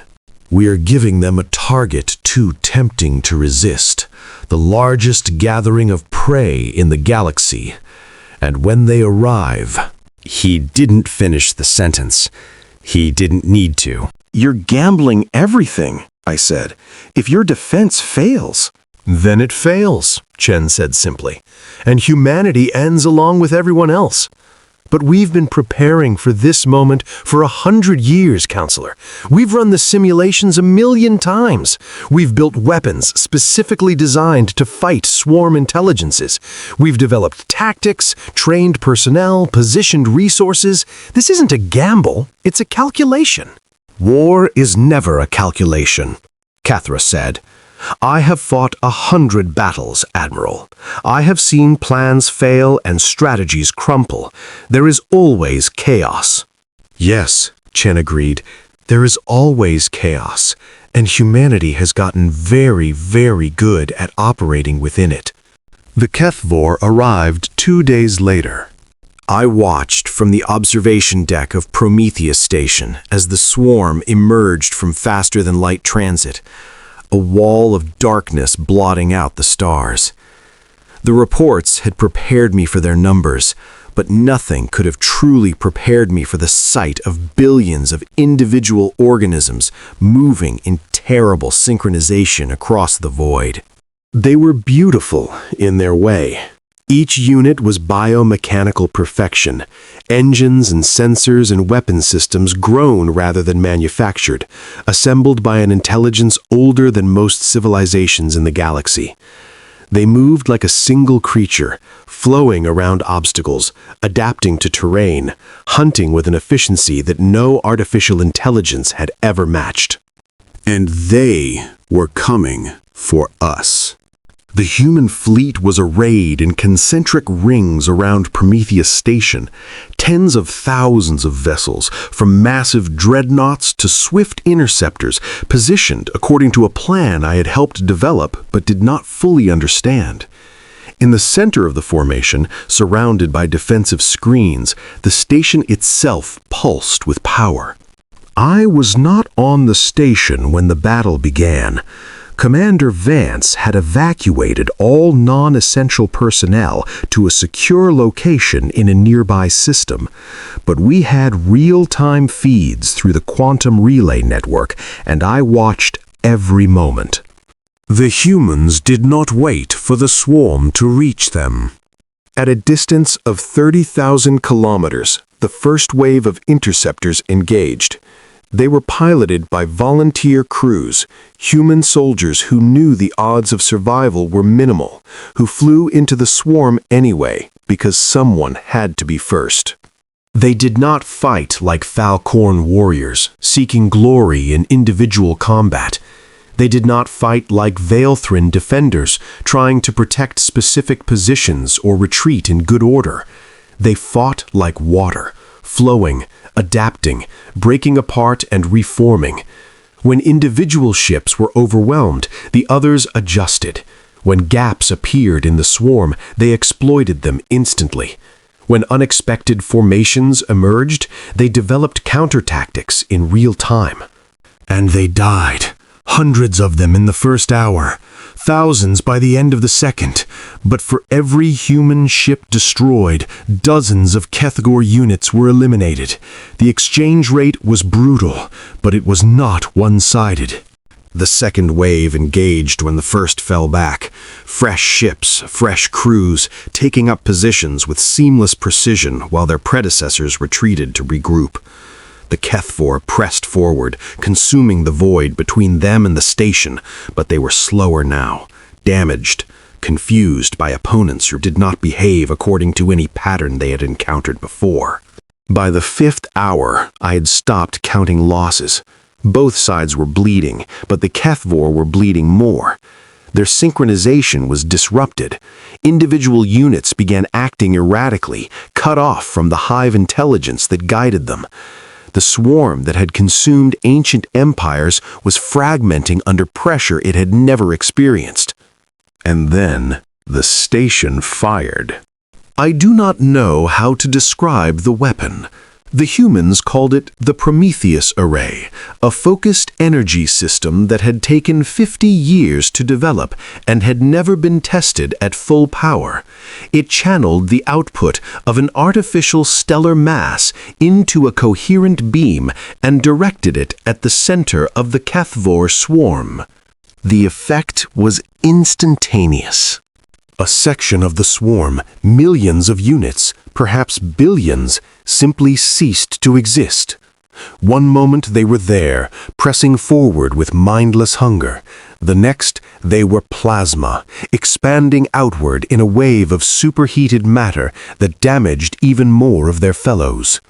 We are giving them a target too tempting to resist. The largest gathering of prey in the galaxy. And when they arrive..." He didn't finish the sentence. He didn't need to. "You're gambling everything," I said. "If your defense fails..." "Then it fails," Chen said simply. "And humanity ends along with everyone else. But we've been preparing for this moment for 100 years, Counselor. We've run the simulations 1,000,000 times. We've built weapons specifically designed to fight swarm intelligences. We've developed tactics, trained personnel, positioned resources. This isn't a gamble, it's a calculation." "War is never a calculation," Kethra said. "I have fought 100 battles, Admiral. I have seen plans fail and strategies crumple. There is always chaos." "Yes," Chen agreed. There is always chaos, and humanity has gotten very, very good at operating within it. The HFY arrived 2 days later. I watched from the observation deck of Prometheus Station as the swarm emerged from faster-than-light transit, a wall of darkness blotting out the stars. The reports had prepared me for their numbers, but nothing could have truly prepared me for the sight of billions of individual organisms moving in terrible synchronization across the void. They were beautiful in their way. Each unit was biomechanical perfection, engines and sensors and weapon systems grown rather than manufactured, assembled by an intelligence older than most civilizations in the galaxy. They moved like a single creature, flowing around obstacles, adapting to terrain, hunting with an efficiency that no artificial intelligence had ever matched. And they were coming for us. The human fleet was arrayed in concentric rings around Prometheus Station, tens of thousands of vessels, from massive dreadnoughts to swift interceptors, positioned according to a plan I had helped develop but did not fully understand. In the center of the formation, surrounded by defensive screens, the station itself pulsed with power. I was not on the station when the battle began. Commander Vance had evacuated all non-essential personnel to a secure location in a nearby system, but we had real-time feeds through the quantum relay network, and I watched every moment. The humans did not wait for the swarm to reach them. At a distance of 30,000 kilometers, the first wave of interceptors engaged. They were piloted by volunteer crews, human soldiers who knew the odds of survival were minimal, who flew into the swarm anyway because someone had to be first. They did not fight like Falcorn warriors, seeking glory in individual combat. They did not fight like Veilthrin defenders, trying to protect specific positions or retreat in good order. They fought like water, flowing, adapting, breaking apart and reforming. When individual ships were overwhelmed, the others adjusted. When gaps appeared in the swarm, they exploited them instantly. When unexpected formations emerged, they developed counter-tactics in real time. And they died. Hundreds of them in the first hour, thousands by the end of the second. But for every human ship destroyed, dozens of HFY units were eliminated. The exchange rate was brutal, but it was not one-sided. The second wave engaged when the first fell back. Fresh ships, fresh crews, taking up positions with seamless precision while their predecessors retreated to regroup. The HFY pressed forward, consuming the void between them and the station, but they were slower now, damaged, confused by opponents who did not behave according to any pattern they had encountered before. By the 5th hour, I had stopped counting losses. Both sides were bleeding, but the HFY were bleeding more. Their synchronization was disrupted. Individual units began acting erratically, cut off from the hive intelligence that guided them. The swarm that had consumed ancient empires was fragmenting under pressure it had never experienced. And then the station fired. I do not know how to describe the weapon. The humans called it the Prometheus Array, a focused energy system that had taken 50 years to develop and had never been tested at full power. It channeled the output of an artificial stellar mass into a coherent beam and directed it at the center of the HFY swarm. The effect was instantaneous. A section of the swarm, millions of units, perhaps billions, simply ceased to exist. One moment they were there, pressing forward with mindless hunger. The next, they were plasma, expanding outward in a wave of superheated matter that damaged even more of their fellows.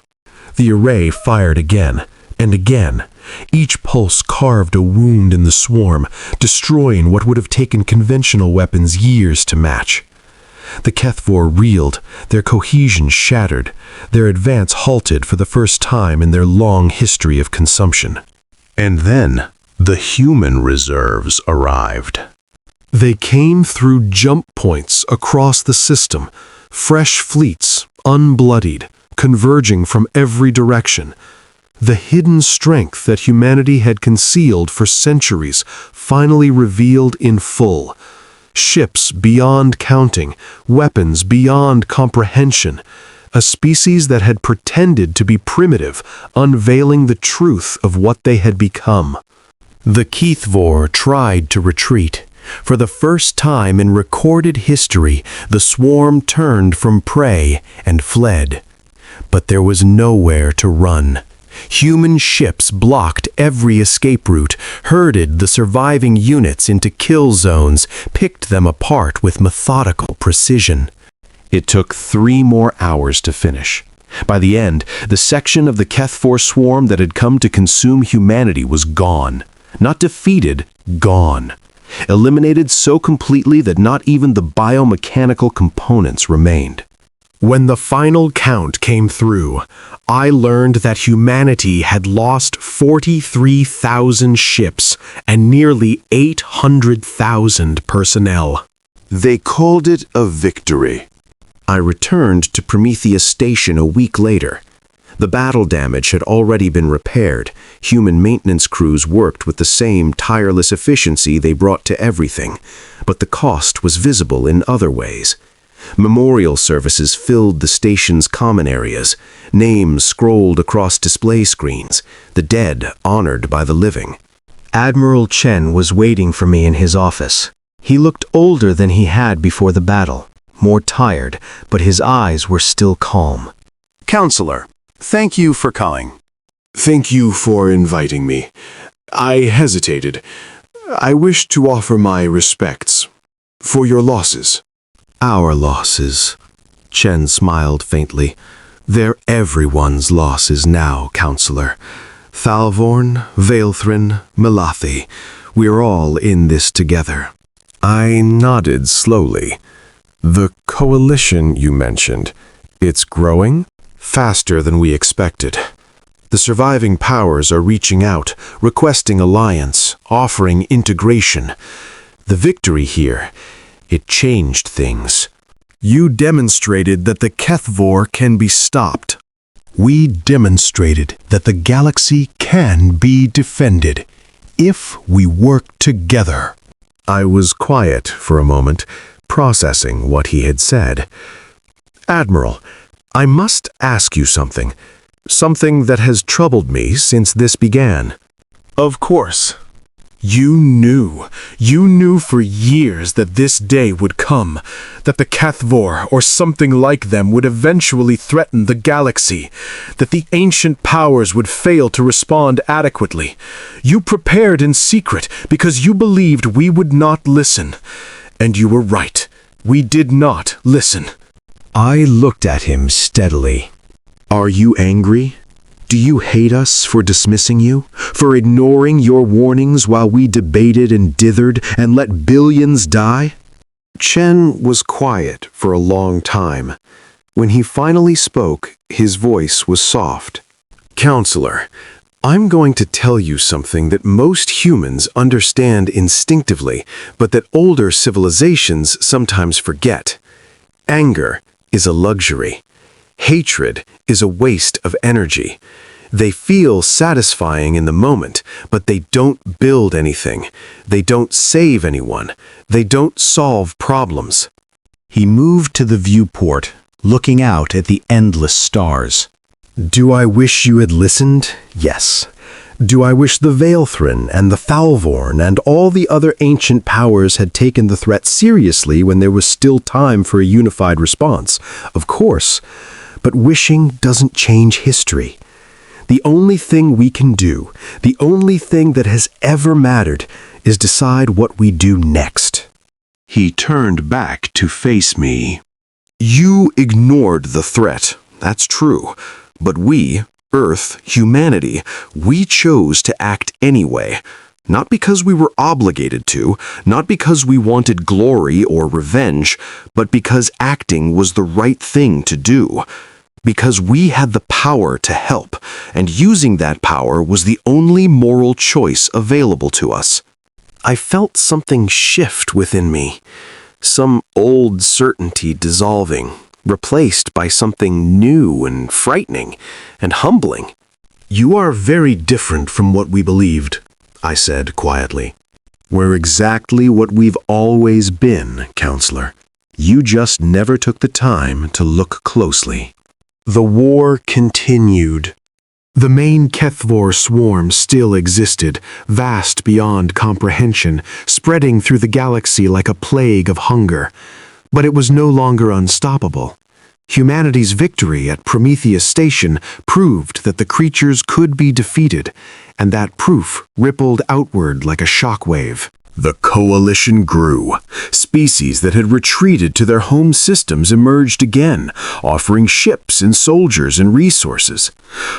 The array fired again and again. Each pulse carved a wound in the swarm, destroying what would have taken conventional weapons years to match. The HFY reeled, their cohesion shattered, their advance halted for the first time in their long history of consumption. And then the human reserves arrived. They came through jump points across the system, fresh fleets, unbloodied, converging from every direction. The hidden strength that humanity had concealed for centuries finally revealed in full. Ships beyond counting, weapons beyond comprehension. A species that had pretended to be primitive, unveiling the truth of what they had become. The HFY tried to retreat. For the first time in recorded history, the swarm turned from prey and fled. But there was nowhere to run. Human ships blocked every escape route, herded the surviving units into kill zones, picked them apart with methodical precision. It took 3 more hours to finish. By the end, the section of the HFY swarm that had come to consume humanity was gone. Not defeated, gone. Eliminated so completely that not even the biomechanical components remained. When the final count came through, I learned that humanity had lost 43,000 ships and nearly 800,000 personnel. They called it a victory. I returned to Prometheus Station a week later. The battle damage had already been repaired. Human maintenance crews worked with the same tireless efficiency they brought to everything, but the cost was visible in other ways. Memorial services filled the station's common areas, names scrolled across display screens, the dead honored by the living. Admiral Chen was waiting for me in his office. He looked older than he had before the battle, more tired, but his eyes were still calm. Counselor, thank you for calling. Thank you for inviting me. I hesitated. I wish to offer my respects for your losses. Our losses. Chen smiled faintly. They're everyone's losses now, Counselor. Thalvorn, Veilthrin, Malathi. We're all in this together. I nodded slowly. The coalition you mentioned, it's growing faster than we expected. The surviving powers are reaching out, requesting alliance, offering integration. The victory here, it changed things. You demonstrated that the HFY can be stopped. We demonstrated that the galaxy can be defended if we work together. I was quiet for a moment, processing what he had said. Admiral, I must ask you something. Something that has troubled me since this began. Of course. You knew for years that this day would come, that the HFY or something like them would eventually threaten the galaxy, that the ancient powers would fail to respond adequately. You prepared in secret because you believed we would not listen. And you were right. We did not listen. I looked at him steadily. Are you angry? Do you hate us for dismissing you? For ignoring your warnings while we debated and dithered and let billions die? Chen was quiet for a long time. When he finally spoke, his voice was soft. Counselor, I'm going to tell you something that most humans understand instinctively, but that older civilizations sometimes forget. Anger is a luxury. Hatred is a waste of energy. They feel satisfying in the moment, but they don't build anything. They don't save anyone. They don't solve problems. He moved to the viewport, looking out at the endless stars. Do I wish you had listened? Yes. Do I wish the Veilthrin and the Thalvorn and all the other ancient powers had taken the threat seriously when there was still time for a unified response? Of course. But wishing doesn't change history. The only thing we can do, the only thing that has ever mattered, is decide what we do next. He turned back to face me. You ignored the threat, that's true. But we, Earth, humanity, we chose to act anyway. Not because we were obligated to, not because we wanted glory or revenge, but because acting was the right thing to do. Because we had the power to help, and using that power was the only moral choice available to us. I felt something shift within me, some old certainty dissolving, replaced by something new and frightening and humbling. "You are very different from what we believed," I said quietly. "We're exactly what we've always been, Counselor. You just never took the time to look closely." The war continued. The main Kethvor swarm still existed, vast beyond comprehension, spreading through the galaxy like a plague of hunger. But it was no longer unstoppable. Humanity's victory at Prometheus Station proved that the creatures could be defeated, and that proof rippled outward like a shockwave. The coalition grew. Species that had retreated to their home systems emerged again, offering ships and soldiers and resources.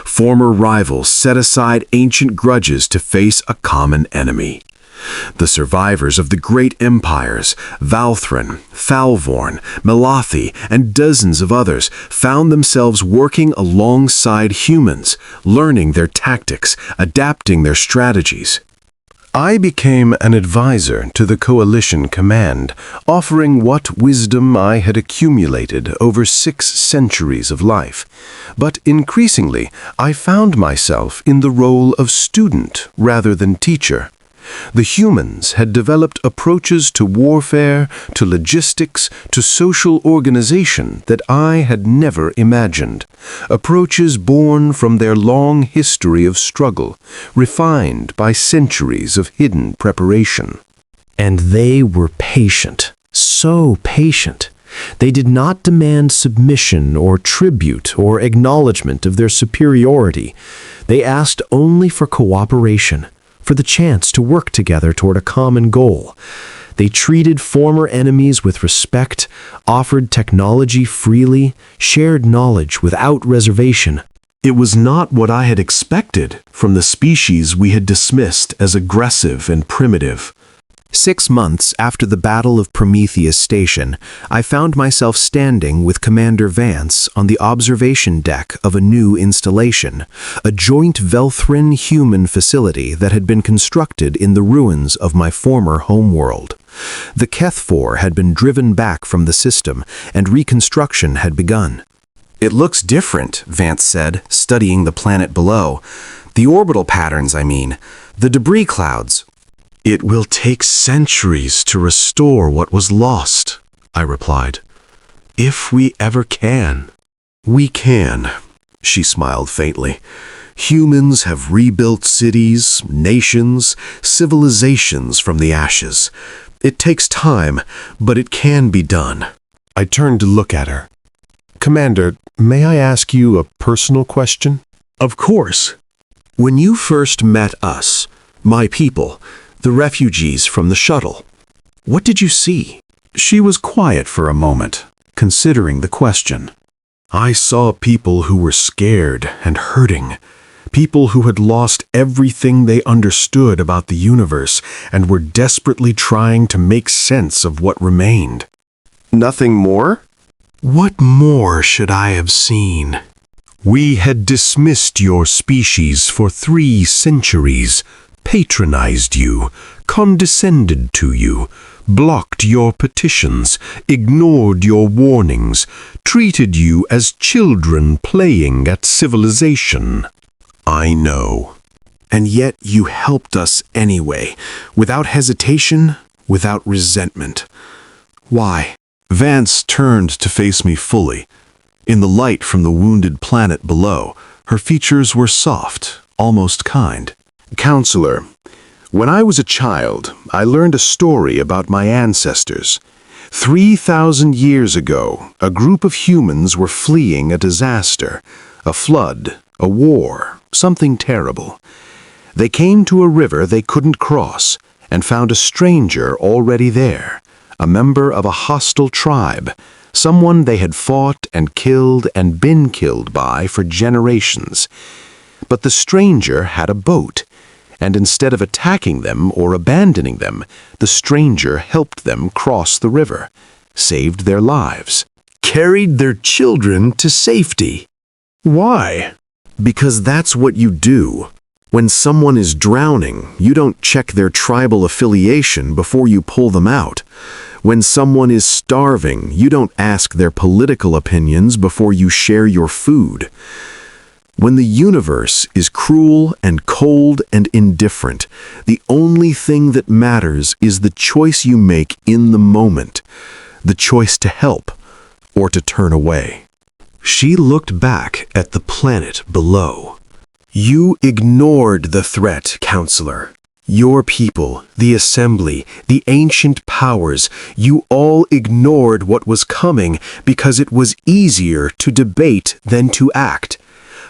Former rivals set aside ancient grudges to face a common enemy. The survivors of the great empires, Valthran, Falvorn, Malathi, and dozens of others, found themselves working alongside humans, learning their tactics, adapting their strategies. I became an advisor to the Coalition Command, offering what wisdom I had accumulated over 6 centuries of life. But increasingly, I found myself in the role of student rather than teacher. The humans had developed approaches to warfare, to logistics, to social organization that I had never imagined. Approaches born from their long history of struggle, refined by centuries of hidden preparation. And they were patient, so patient. They did not demand submission or tribute or acknowledgement of their superiority. They asked only for cooperation, for the chance to work together toward a common goal. They treated former enemies with respect, offered technology freely, shared knowledge without reservation. It was not what I had expected from the species we had dismissed as aggressive and primitive. 6 months after the Battle of Prometheus Station, I found myself standing with Commander Vance on the observation deck of a new installation, a joint Velthrin human facility that had been constructed in the ruins of my former homeworld. The Kethvor had been driven back from the system, and reconstruction had begun. "It looks different," Vance said, studying the planet below. "The orbital patterns, I mean. The debris clouds." "It will take centuries to restore what was lost," I replied. "If we ever can." "We can," she smiled faintly. "Humans have rebuilt cities, nations, civilizations from the ashes. It takes time, but it can be done." I turned to look at her. "Commander, may I ask you a personal question?" "Of course." "When you first met us, my people, the refugees from the shuttle, what did you see?" She was quiet for a moment, considering the question. "I saw people who were scared and hurting, people who had lost everything they understood about the universe and were desperately trying to make sense of what remained." "Nothing more?" "What more should I have seen? We had dismissed your species for 3 centuries, patronized you, condescended to you, blocked your petitions, ignored your warnings, treated you as children playing at civilization." "I know. And yet you helped us anyway, without hesitation, without resentment. Why?" Vance turned to face me fully. In the light from the wounded planet below, her features were soft, almost kind. "Counselor, when I was a child, I learned a story about my ancestors. 3,000 years ago, a group of humans were fleeing a disaster, a flood, a war, something terrible. They came to a river they couldn't cross and found a stranger already there, a member of a hostile tribe, someone they had fought and killed and been killed by for generations. But the stranger had a boat, and instead of attacking them or abandoning them, the stranger helped them cross the river, saved their lives, carried their children to safety." Why? Because that's what you do. When someone is drowning, you don't check their tribal affiliation before you pull them out. When someone is starving, you don't ask their political opinions before you share your food. When the universe is cruel and cold and indifferent, the only thing that matters is the choice you make in the moment, the choice to help or to turn away. She looked back at the planet below. You ignored the threat, Counselor. Your people, the Assembly, the ancient powers, you all ignored what was coming because it was easier to debate than to act.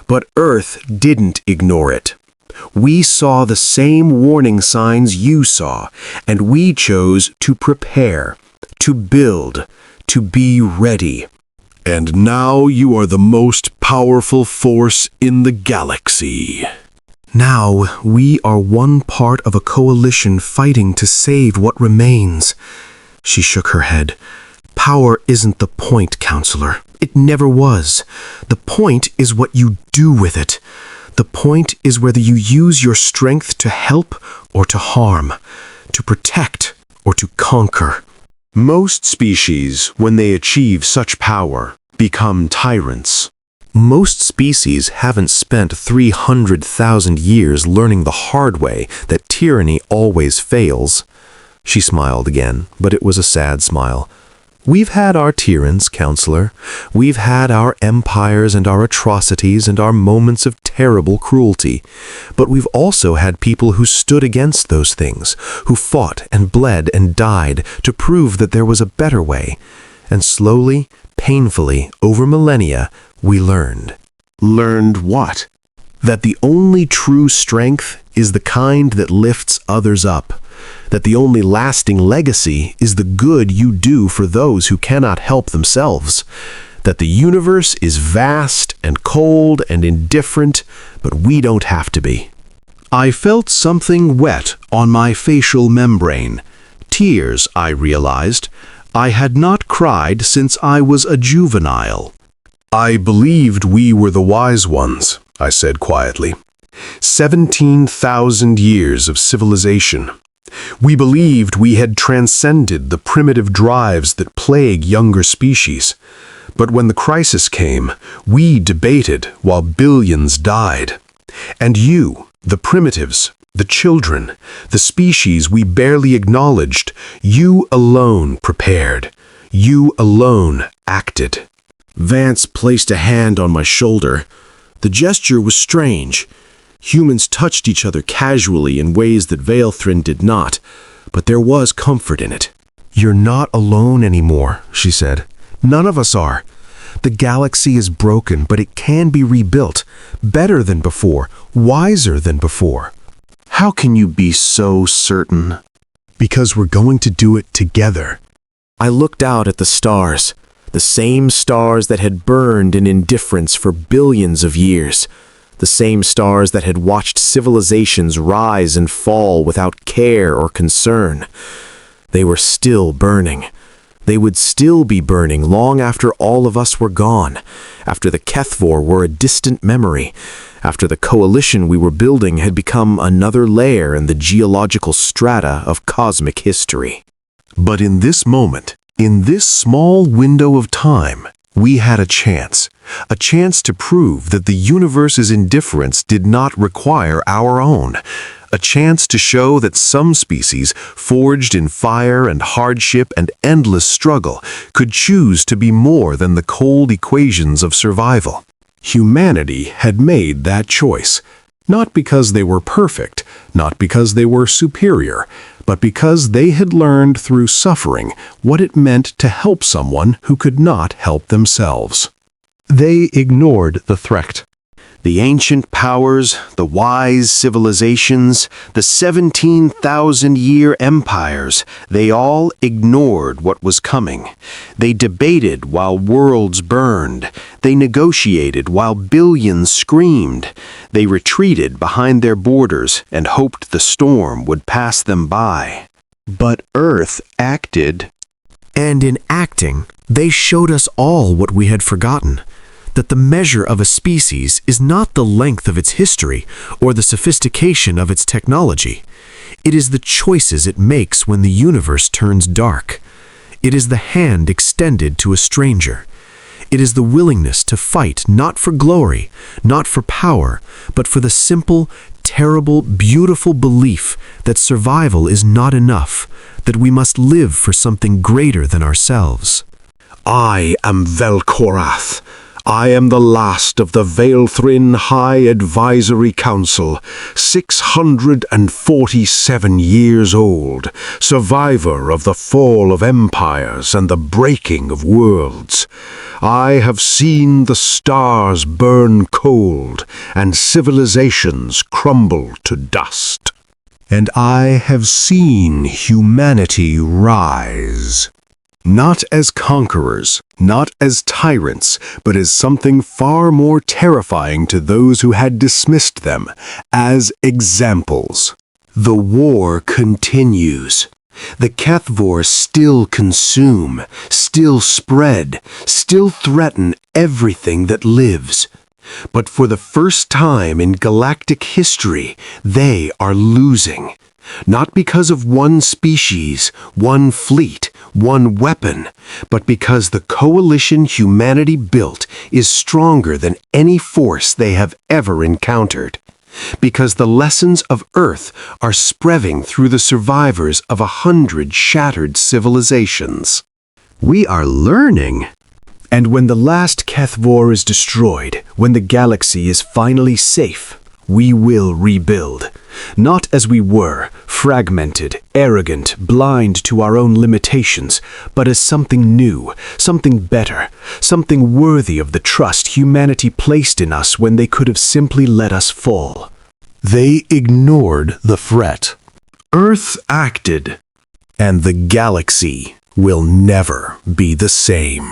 But Earth didn't ignore it. We saw the same warning signs you saw, and we chose to prepare, to build, to be ready. And now you are the most powerful force in the galaxy. Now we are one part of a coalition fighting to save what remains. She shook her head. Power isn't the point, Counselor. It never was. The point is what you do with it. The point is whether you use your strength to help or to harm, to protect or to conquer. Most species, when they achieve such power, become tyrants. Most species haven't spent 300,000 years learning the hard way that tyranny always fails. She smiled again, but it was a sad smile. We've had our tyrants, Counselor. We've had our empires and our atrocities and our moments of terrible cruelty. But we've also had people who stood against those things, who fought and bled and died to prove that there was a better way. And slowly, painfully, over millennia, we learned. Learned what? That the only true strength is the kind that lifts others up. That the only lasting legacy is the good you do for those who cannot help themselves. That the universe is vast and cold and indifferent, but we don't have to be. I felt something wet on my facial membrane. Tears, I realized. I had not cried since I was a juvenile. I believed we were the wise ones, I said quietly. 17,000 years of civilization. We believed we had transcended the primitive drives that plague younger species. But when the crisis came, we debated while billions died. And you, the primitives, the children, the species we barely acknowledged, you alone prepared. You alone acted. Vance placed a hand on my shoulder. The gesture was strange. Humans touched each other casually in ways that Veilthrin did not, but there was comfort in it. You're not alone anymore, she said. None of us are. The galaxy is broken, but it can be rebuilt. Better than before, wiser than before. How can you be so certain? Because we're going to do it together. I looked out at the stars, the same stars that had burned in indifference for billions of years. The same stars that had watched civilizations rise and fall without care or concern. They were still burning. They would still be burning long after all of us were gone, after the Kethvor were a distant memory, after the coalition we were building had become another layer in the geological strata of cosmic history. But in this moment, in this small window of time, we had a chance to prove that the universe's indifference did not require our own, a chance to show that some species, forged in fire and hardship and endless struggle, could choose to be more than the cold equations of survival. Humanity had made that choice, not because they were perfect, not because they were superior, but because they had learned through suffering what it meant to help someone who could not help themselves. They ignored the threat. The ancient powers, the wise civilizations, the 17,000-year empires, they all ignored what was coming. They debated while worlds burned. They negotiated while billions screamed. They retreated behind their borders and hoped the storm would pass them by. But Earth acted. And in acting, they showed us all what we had forgotten. that the measure of a species is not the length of its history or the sophistication of its technology. It is the choices it makes when the universe turns dark. It is the hand extended to a stranger. It is the willingness to fight not for glory, not for power, but for the simple, terrible, beautiful belief that survival is not enough, that we must live for something greater than ourselves. I am Velkorath. I am the last of the Veilthrin High Advisory Council, 647 years old, survivor of the fall of empires and the breaking of worlds. I have seen the stars burn cold and civilizations crumble to dust. And I have seen humanity rise. Not as conquerors, not as tyrants, but as something far more terrifying to those who had dismissed them, as examples. The war continues. The Kethvor still consume, still spread, still threaten everything that lives. But for the first time in galactic history, they are losing. Not because of one species, one fleet, one weapon, but because the coalition humanity built is stronger than any force they have ever encountered. Because the lessons of Earth are spreading through the survivors of 100 shattered civilizations. We are learning. And when the last Kethvor is destroyed, when the galaxy is finally safe, we will rebuild. Not as we were, fragmented, arrogant, blind to our own limitations, but as something new, something better, something worthy of the trust humanity placed in us when they could have simply let us fall. They ignored the threat. Earth acted, And the galaxy will never be the same.